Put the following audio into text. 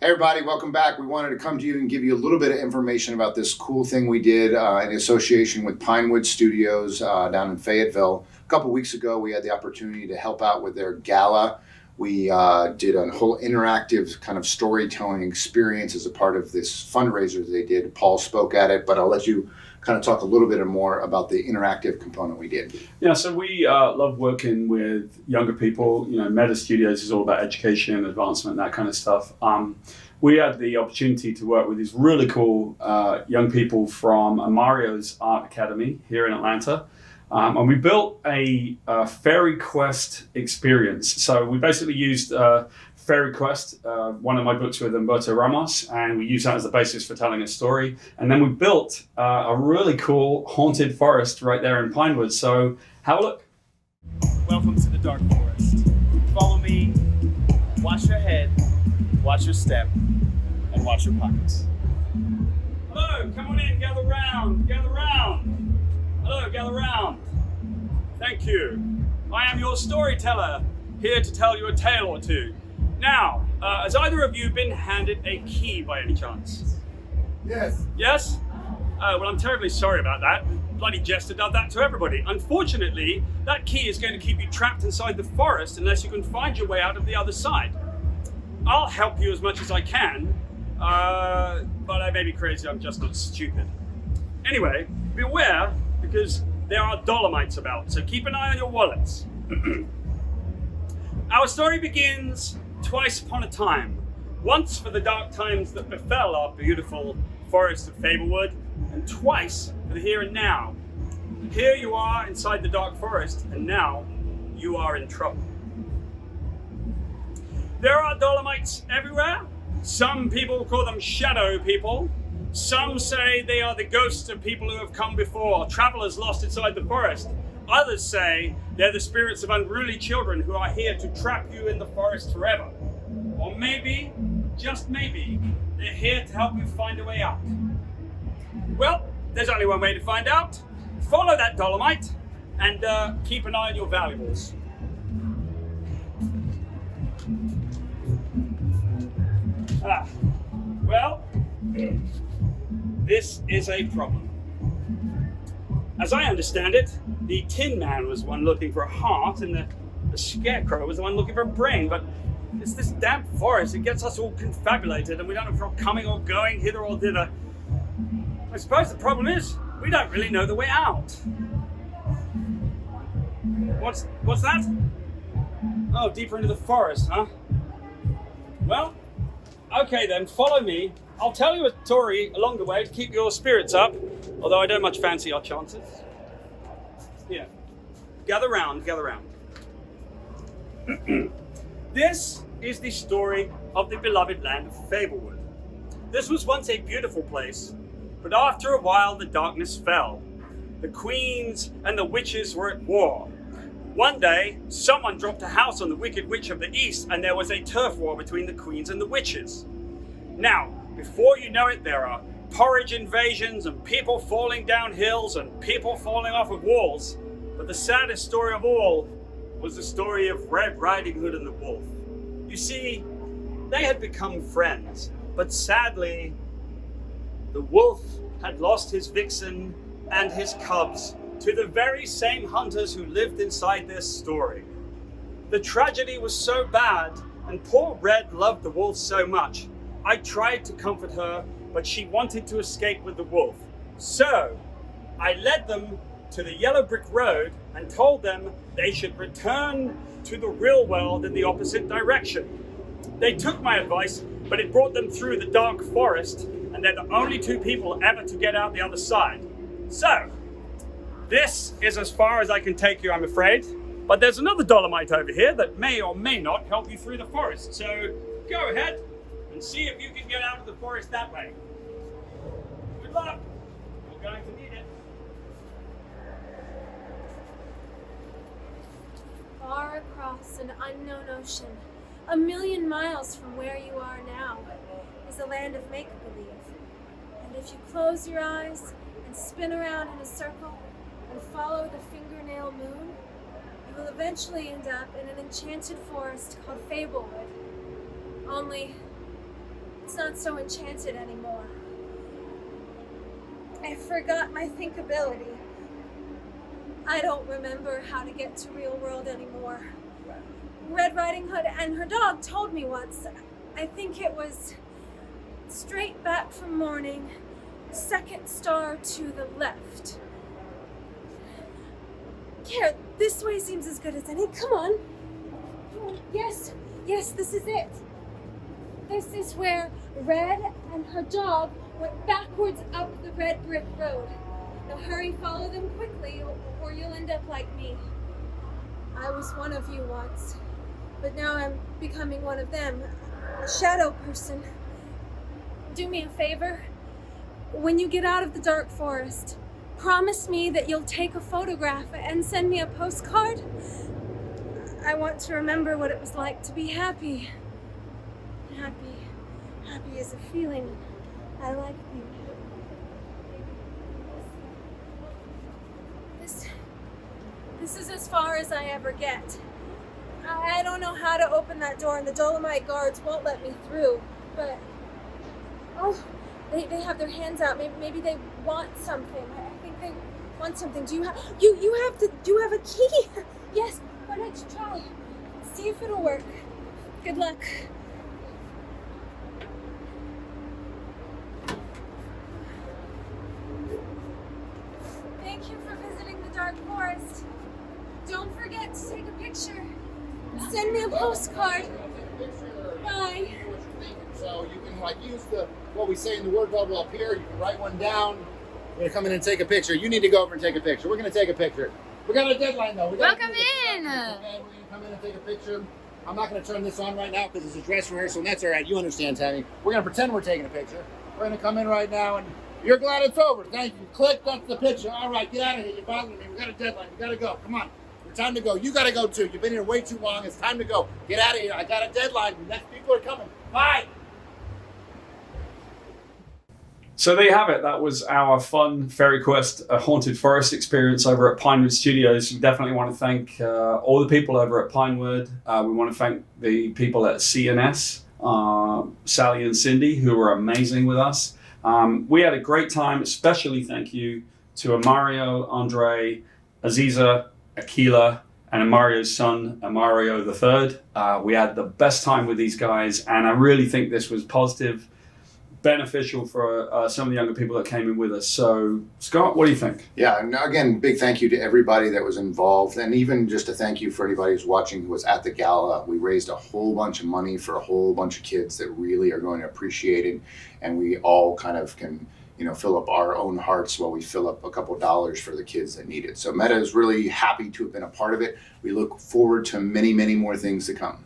Hey everybody, welcome back. We wanted to come to you and give you a little bit of information about this cool thing we did in association with Pinewood Studios down in Fayetteville. A couple weeks ago, we had the opportunity to help out with their gala. We did a whole interactive kind of storytelling experience as a part of this fundraiser that they did. Paul spoke at it, but I'll let you kind of talk a little bit more about the interactive component we did. Yeah, so we love working with younger people. You know, Meta Studios is all about education, advancement, that kind of stuff. We had the opportunity to work with these really cool young people from Amario's Art Academy here in Atlanta. And we built a Fairy Quest experience. So we basically used Fairy Quest, one of my books with Humberto Ramos, and we used that as the basis for telling a story. And then we built a really cool haunted forest right there in Pinewood. So have a look. Welcome to the Dark Forest. Follow me, watch your head, watch your step, and watch your pockets. Hello, come on in, gather round, gather round. Hello, gather round. Thank you. I am your storyteller, here to tell you a tale or two. Now, has either of you been handed a key by any chance? Yes. Yes? Well, I'm terribly sorry about that. Bloody Jester does that to everybody. Unfortunately, that key is going to keep you trapped inside the forest unless you can find your way out of the other side. I'll help you as much as I can, but I may be crazy, I'm just not stupid. Anyway, beware, because there are dolomites about, so keep an eye on your wallets. Our story begins twice upon a time. Once for the dark times that befell our beautiful forest of Fablewood, and twice for the here and now. Here you are inside the dark forest, and now you are in trouble. There are dolomites everywhere. Some people call them shadow people. Some say they are the ghosts of people who have come before, travelers lost inside the forest. Others say they're the spirits of unruly children who are here to trap you in the forest forever. Or maybe, just maybe, they're here to help you find a way out. Well, there's only one way to find out. Follow that dolomite and keep an eye on your valuables. Well, this is a problem. As I understand it, the Tin Man was the one looking for a heart, and the Scarecrow was the one looking for a brain, but it's this damp forest, it gets us all confabulated, and we don't know if we're coming or going, hither or thither. I suppose the problem is, we don't really know the way out. What's that? Oh, deeper into the forest, huh? Well, okay then, follow me. I'll tell you a story along the way to keep your spirits up, although I don't much fancy our chances. Here, gather round, gather round. This is the story of the beloved land of Fablewood. This was once a beautiful place, but after a while the darkness fell. The queens and the witches were at war. One day, someone dropped a house on the Wicked Witch of the East, and there was a turf war between the queens and the witches. Now, before you know it, there are porridge invasions and people falling down hills and people falling off of walls. But the saddest story of all was the story of Red Riding Hood and the wolf. You see, they had become friends, but sadly, the wolf had lost his vixen and his cubs to the very same hunters who lived inside this story. The tragedy was so bad, and poor Red loved the wolf so much. I tried to comfort her, but she wanted to escape with the wolf. So, I led them to the yellow brick road and told them they should return to the real world in the opposite direction. They took my advice, but it brought them through the dark forest, and they're the only two people ever to get out the other side. So, this is as far as I can take you, I'm afraid. But there's another dolomite over here that may or may not help you through the forest. So, go ahead and see if you can get out of the forest that way. Good luck. You're going to need it. Far across an unknown ocean, a million miles from where you are now, is a land of make-believe. And if you close your eyes and spin around in a circle and follow the fingernail moon, you will eventually end up in an enchanted forest called Fablewood. Only It's not so enchanted anymore. I forgot my thinkability. I don't remember how to get to real world anymore. Red Riding Hood and her dog told me once. I think it was straight back from morning, second star to the left. Here, this way seems as good as any. Come on. Yes, this is it. This is where Red and her dog went backwards up the red brick road. Now hurry, follow them quickly, or you'll end up like me. I was one of you once, but now I'm becoming one of them, a shadow person. Do me a favor. When you get out of the dark forest, promise me that you'll take a photograph and send me a postcard. I want to remember what it was like to be happy. Happy is a feeling. I like being happy. This is as far as I ever get. I don't know how to open that door, and the Dolomite guards won't let me through, but they have their hands out. Maybe they want something. I think they want something. Do you have a key? Yes. Why don't you try? See if it'll work. Good luck. Thank you for visiting the dark forest. Don't forget to take a picture. Send me a postcard. Bye. So you can use what we say in the word bubble up here. You can write one down. We're gonna come in and take a picture. You need to go over and take a picture. We're gonna take a picture. We got a deadline though. Welcome in. Okay, we're gonna come in and take a picture. I'm not gonna turn this on right now because it's a dress rehearsal, and that's all right. You understand, Tammy. We're gonna pretend we're taking a picture. We're gonna come in right now, and you're glad it's over. Thank you. Click. That's the picture. All right, get out of here. You're bothering me. We got a deadline. We gotta go. Come on. It's time to go. You gotta go too. You've been here way too long. It's time to go. Get out of here. I got a deadline. The next people are coming. Bye. So there you have it. That was our fun Fairy Quest Haunted Forest experience over at Pinewood Studios. We definitely want to thank all the people over at Pinewood. We want to thank the people at CNS, Sally and Cindy, who were amazing with us. We had a great time. Especially thank you to Amario, Andre, Aziza, Akila, and Amario's son, Amario III. We had the best time with these guys, and I really think this was positive, beneficial for some of the younger people that came in with us. So, Scott, what do you think? Yeah, and again, big thank you to everybody that was involved, and even just a thank you for anybody who's watching who was at the gala. We raised a whole bunch of money for a whole bunch of kids that really are going to appreciate it, and we all kind of can, fill up our own hearts while we fill up a couple dollars for the kids that need it. So Meta is really happy to have been a part of it. We look forward to many, many more things to come.